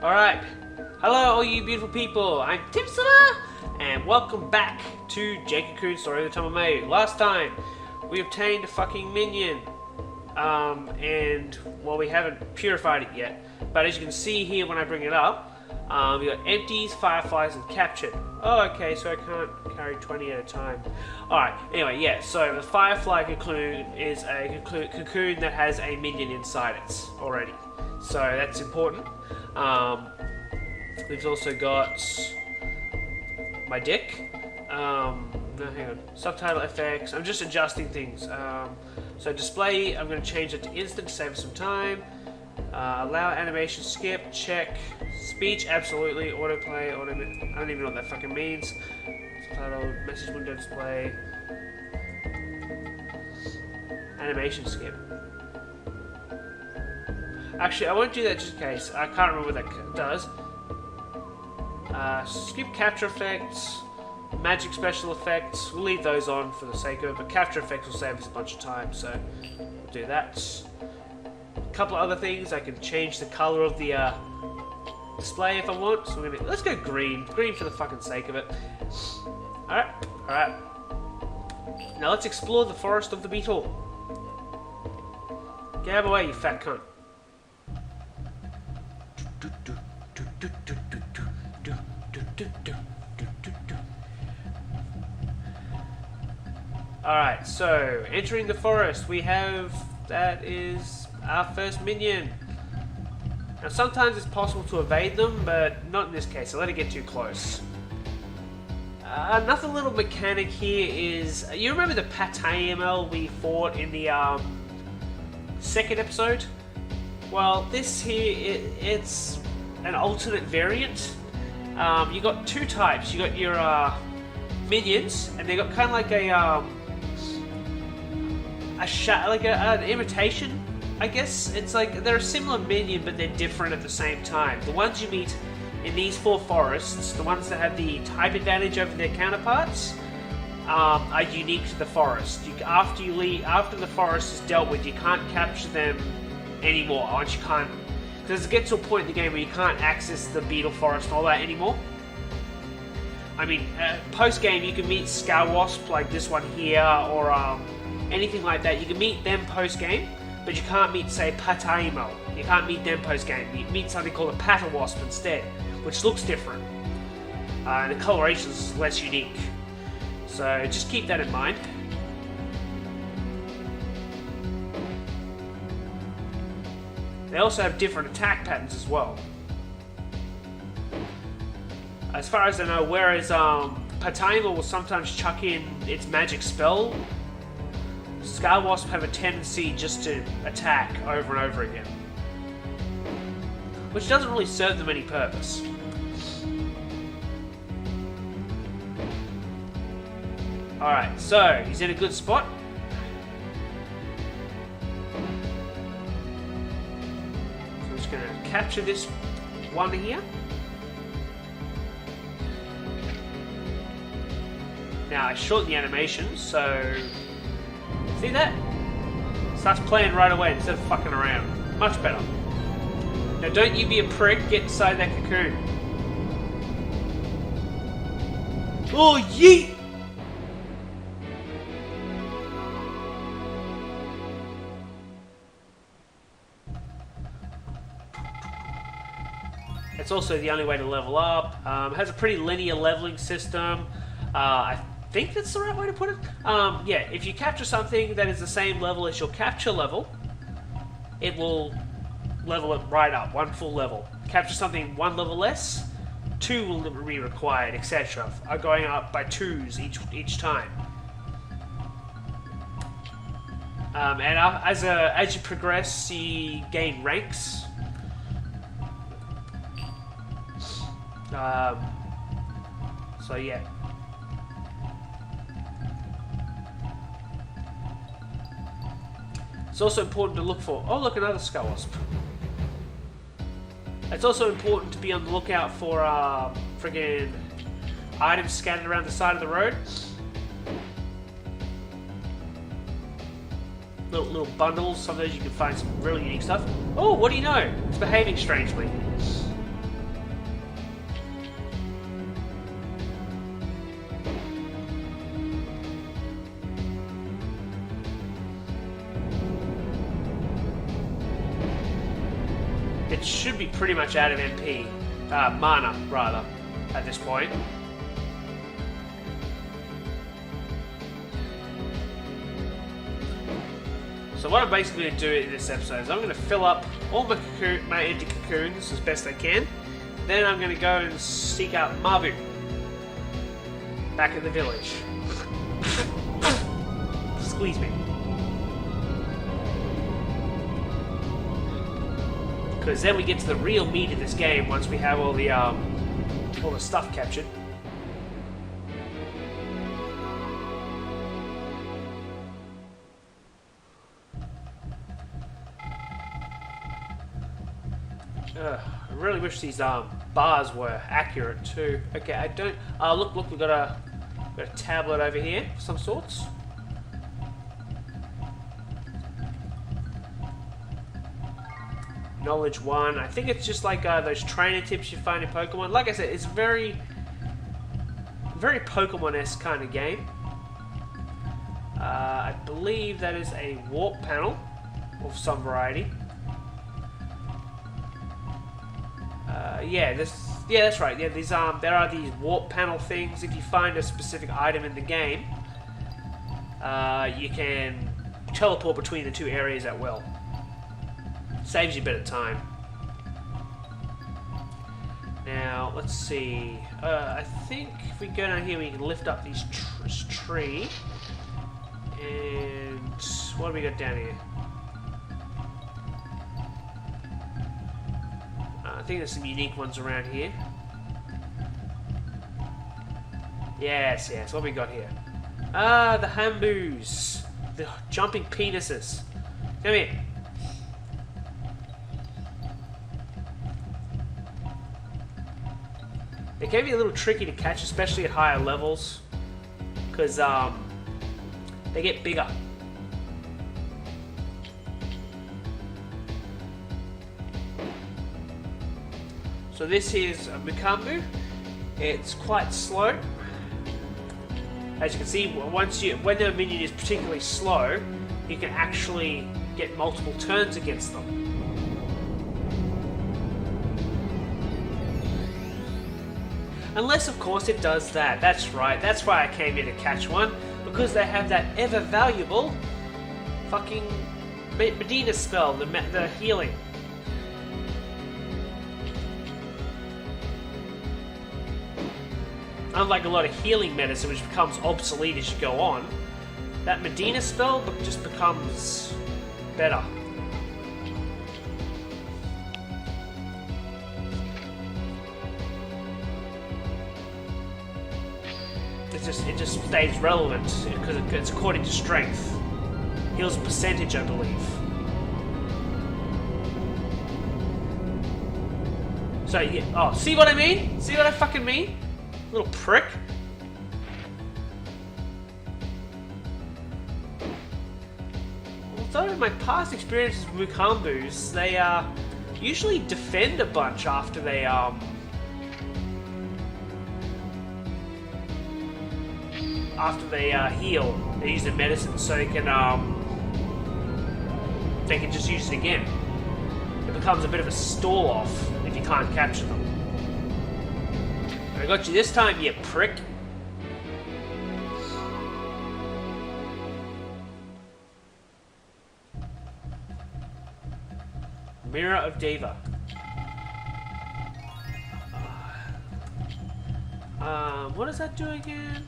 Alright, hello all you beautiful people, I'm Tipsila, and welcome back to Jade Cocoon Story of the Time of May. Last time, we obtained a fucking minion, and, well, we haven't purified it yet, but as you can see here when I bring it up, we got empties, fireflies, and captured. Oh, okay, so I can't carry 20 at a time. Alright, anyway, yeah, so the firefly cocoon is a cocoon that has a minion inside it already. So that's important. We've also got my deck. No, hang on. Subtitle FX. I'm just adjusting things. So display, I'm going to change it to instant to save some time. Allow animation skip, check. Speech, absolutely. Autoplay, I don't even know what that fucking means. Subtitle, message window display. Animation skip. Actually, I won't do that just in case. I can't remember what that does. Skip capture effects, magic special effects. We'll leave those on for the sake of it, but capture effects will save us a bunch of time, so we'll do that. A couple of other things. I can change the color of the display if I want. So let's go green. Green for the fucking sake of it. Alright, alright. Now let's explore the forest of the beetle. Get out of the way, you fat cunt. Alright, so entering the forest, that is our first minion. Now sometimes it's possible to evade them, but not in this case, so let it get too close. Another little mechanic here is, you remember the Pate we fought in the second episode? Well, this here, it's an alternate variant. You got two types. You got your minions, and they got kind of like an imitation, I guess. It's like they're a similar minion, but they're different at the same time. The ones you meet in these four forests, the ones that have the type advantage over their counterparts, are unique to the forest. After the forest is dealt with, you can't capture them anymore. Once you can't. Because it gets to a point in the game where you can't access the Beetle Forest and all that anymore. I mean, post-game you can meet Wasp like this one here, or anything like that. You can meet them post-game, but you can't meet, say, Pataimo. You can't meet them post-game. You meet something called a Wasp instead, which looks different. And the coloration is less unique. So just keep that in mind. They also have different attack patterns as well. As far as I know, whereas Pataima will sometimes chuck in its magic spell, Wasp have a tendency just to attack over and over again, which doesn't really serve them any purpose. Alright, so he's in a good spot. Going to capture this one here. Now I shorten the animation, so see that? Starts playing right away instead of fucking around. Much better. Now don't you be a prick, get inside that cocoon. Oh, yeet! It's also the only way to level up. Has a pretty linear leveling system. I think that's the right way to put it. Yeah, if you capture something that is the same level as your capture level, it will level it right up, one full level. Capture something one level less, two will be required, etc. Going up by twos each time. And as you progress, you gain ranks. So yeah. It's also important to look for... Oh look, another Wasp. It's also important to be on the lookout for friggin' items scattered around the side of the road. Little bundles, some of those you can find some really unique stuff. Oh, what do you know? It's behaving strangely. it should be pretty much out of MP. Mana, rather, at this point. So what I'm basically going to do in this episode is I'm going to fill up all my empty cocoons as best I can. Then I'm going to go and seek out Mavu back in the village. Squeeze me. Because then we get to the real meat of this game once we have all the stuff captured. I really wish these bars were accurate too. Okay, I don't. Look, we've got a tablet over here of some sorts. Knowledge 1. I think it's just like those trainer tips you find in Pokemon. Like I said, it's very Pokemon-esque kind of game. I believe that is a warp panel of some variety. Yeah, that's right. Yeah, these there are these warp panel things. If you find a specific item in the game, you can teleport between the two areas at will. Saves you a bit of time. Now, let's see. I think if we go down here, we can lift up this tree. And what do we got down here? I think there's some unique ones around here. Yes. What have we got here? The Hambus. The jumping penises. Come here. They can be a little tricky to catch, especially at higher levels, because they get bigger. So this is a Mukambu. It's quite slow. As you can see, when the minion is particularly slow, you can actually get multiple turns against them. Unless, of course, it does that. That's right. That's why I came here to catch one. Because they have that ever-valuable fucking Medina spell, the healing. Unlike a lot of healing medicine, which becomes obsolete as you go on, that Medina spell just becomes better. It just stays relevant because it's according to strength. Heals a percentage, I believe. So yeah. Oh, see what I mean? See what I fucking mean? Little prick. Although in my past experiences with Mukambus, they usually defend a bunch after they heal. They use the medicine so they can just use it again. It becomes a bit of a stall off if you can't capture them. I got you this time, you prick. Mirror of Deva. What does that do again?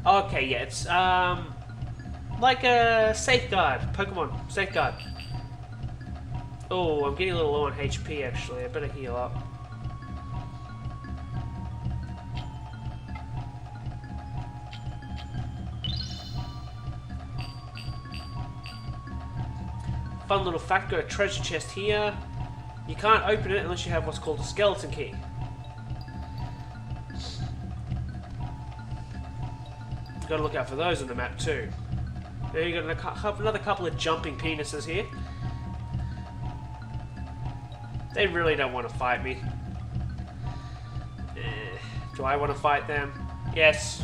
Okay, yeah, it's like a safeguard, Pokemon safeguard. Oh, I'm getting a little low on HP actually. I better heal up. Fun little fact, got a treasure chest here. You can't open it unless you have what's called a skeleton key. Gotta look out for those on the map too. There you got another couple of jumping penises here. They really don't want to fight me. Do I want to fight them? Yes.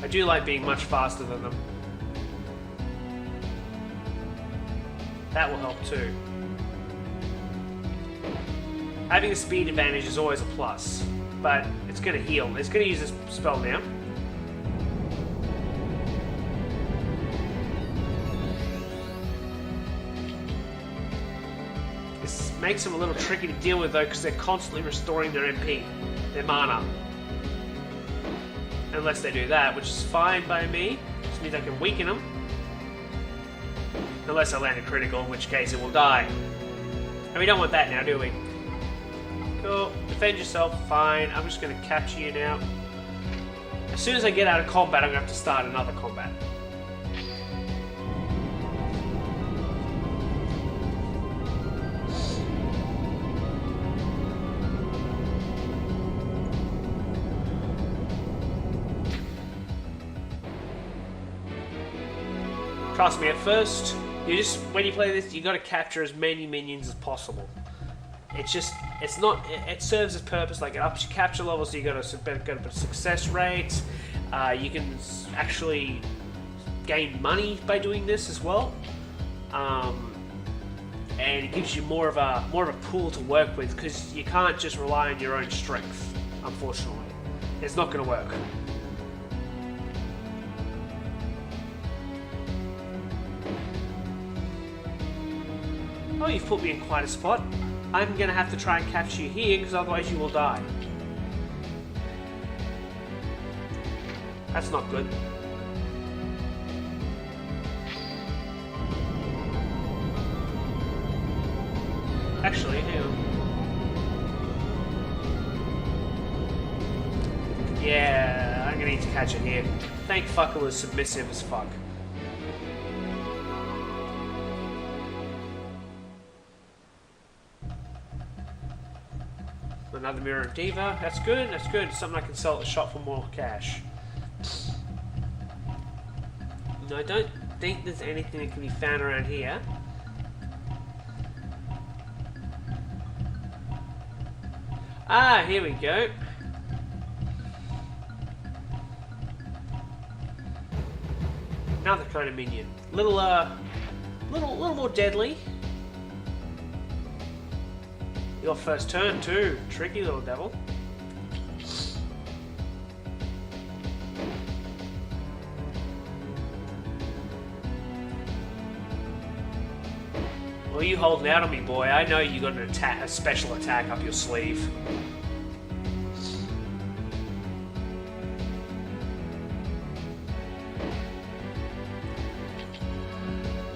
I do like being much faster than them. That will help too. Having a speed advantage is always a plus, but it's going to heal. It's going to use this spell now. This makes them a little tricky to deal with though, because they're constantly restoring their MP, their mana. Unless they do that, which is fine by me. Just means I can weaken them. Unless I land a critical, in which case it will die. And we don't want that now, do we? Cool. Defend yourself, fine. I'm just going to capture you now. As soon as I get out of combat, I'm going to have to start another combat. Trust me, at first, when you play this, you got to capture as many minions as possible. It's just, it serves its purpose. Like, it ups your capture level, so you got a better success rate. You can actually gain money by doing this as well, and it gives you more of a pool to work with, because you can't just rely on your own strength. Unfortunately, it's not going to work. Oh, you've put me in quite a spot. I'm going to have to try and capture you here, because otherwise you will die. That's not good. Actually, hang on. Yeah, I'm going to need to catch it here. Thank fuck it was submissive as fuck. Another Mirror of Diva. That's good. That's good. Something I can sell at the shop for more cash. No, I don't think there's anything that can be found around here. Ah, here we go. Another kind of minion. Little more deadly. Your first turn too. Tricky little devil. Well, you holding out on me, boy. I know you got a special attack up your sleeve.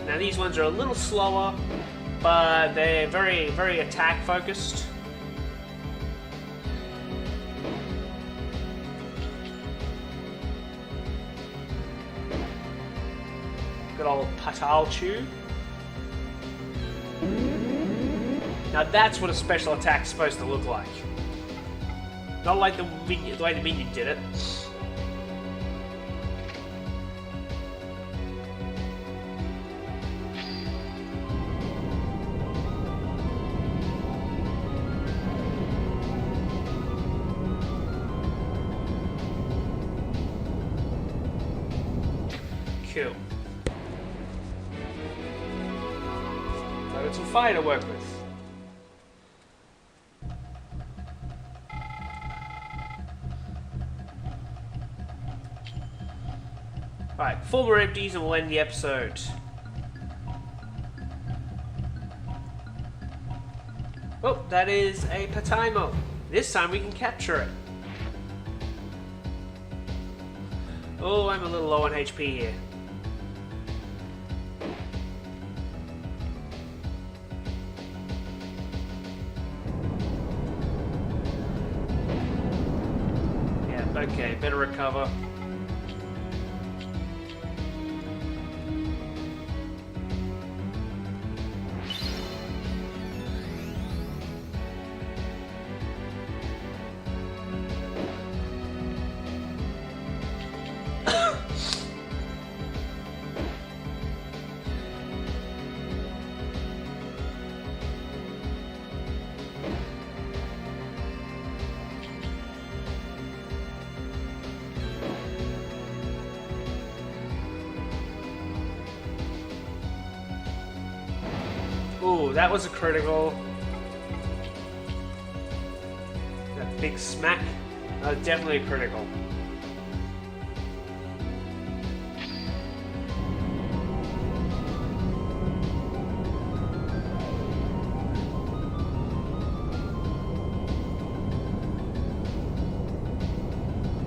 Now these ones are a little slower, but they're very, very attack focused. Good old Patalchu. Now that's what a special attack is supposed to look like. Not like the way the minion did it. Cool. Now got some fire to work with. Right, 4 more empties and we'll end the episode. Oh, that is a Pataimo. This time we can capture it. Oh, I'm a little low on HP here. Yeah, okay, better recover. Ooh, that was a critical. That big smack. Definitely a critical.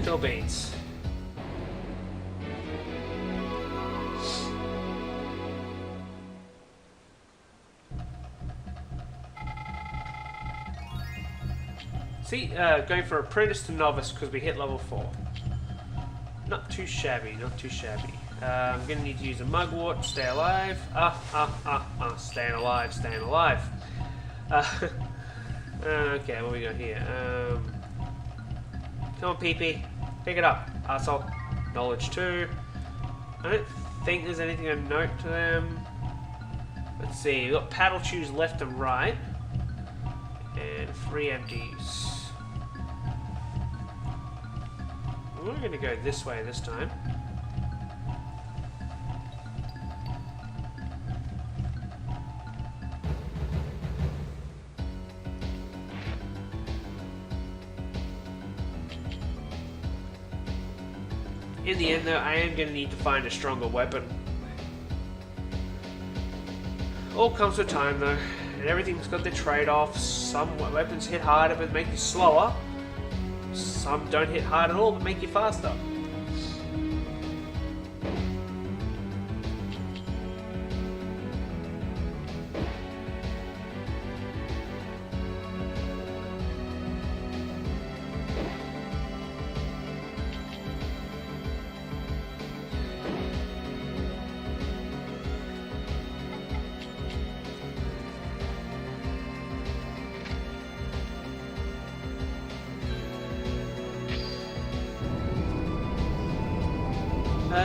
Kill beans. See, going for apprentice to novice because we hit level 4. Not too shabby, not too shabby. I'm gonna need to use a mugwort to stay alive. Staying alive, staying alive. Okay, what we got here? Come on, PP. Pick it up, asshole. Knowledge 2. I don't think there's anything to note to them. Let's see, we've got paddle chews left and right. And 3 empties. We're going to go this way this time. In the end though, I am going to need to find a stronger weapon. All comes with time though, and everything's got their trade-offs. Some weapons hit harder but make you slower. Some don't hit hard at all but make you faster.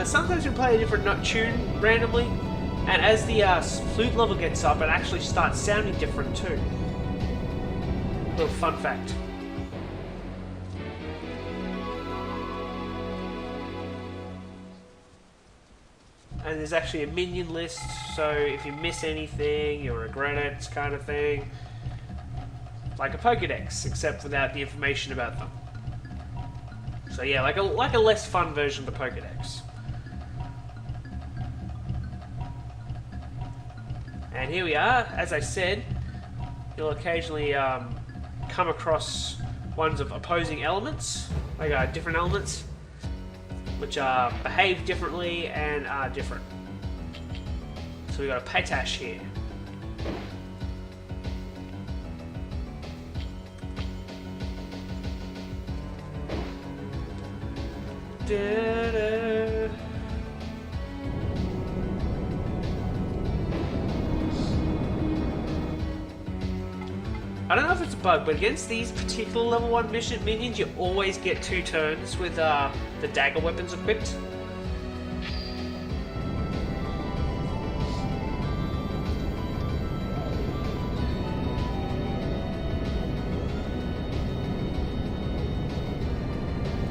Sometimes you play a different tune randomly, and as the flute level gets up, it actually starts sounding different too. Little fun fact. And there's actually a minion list, so if you miss anything, you'll regret it, kind of thing. Like a Pokédex, except without the information about them. So yeah, like a less fun version of the Pokédex. And here we are. As I said, you'll occasionally come across ones of opposing elements, like different elements, which behave differently and are different. So we got a Petash here. Da-da. I don't know if it's a bug, but against these particular level 1 minions, you always get 2 turns with the dagger weapons equipped.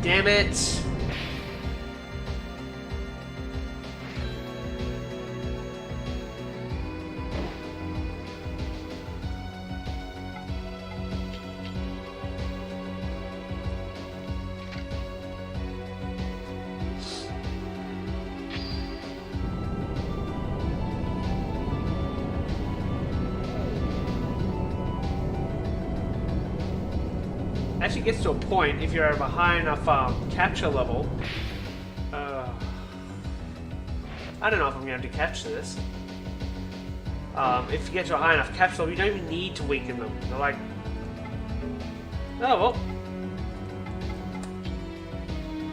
Damn it! Actually gets to a point if you're at a high enough capture level. I don't know if I'm going to capture this. If you get to a high enough capture level, you don't even need to weaken them. They're like, oh well.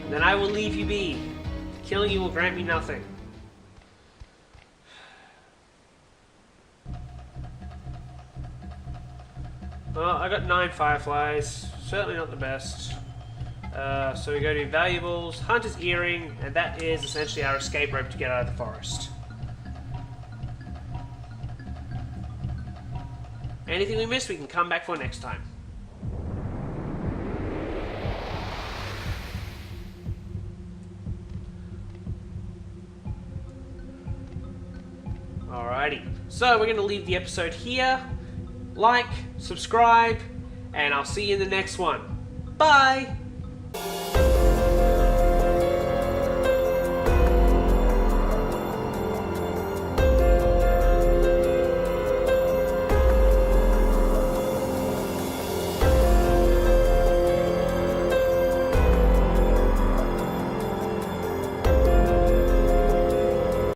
Then I will leave you be. Killing you will grant me nothing. Well, I got 9 fireflies. Certainly not the best. So we go to valuables, Hunter's Earring, and that is essentially our escape rope to get out of the forest. Anything we missed, we can come back for next time. Alrighty. So we're going to leave the episode here. Like, subscribe, and I'll see you in the next one. Bye!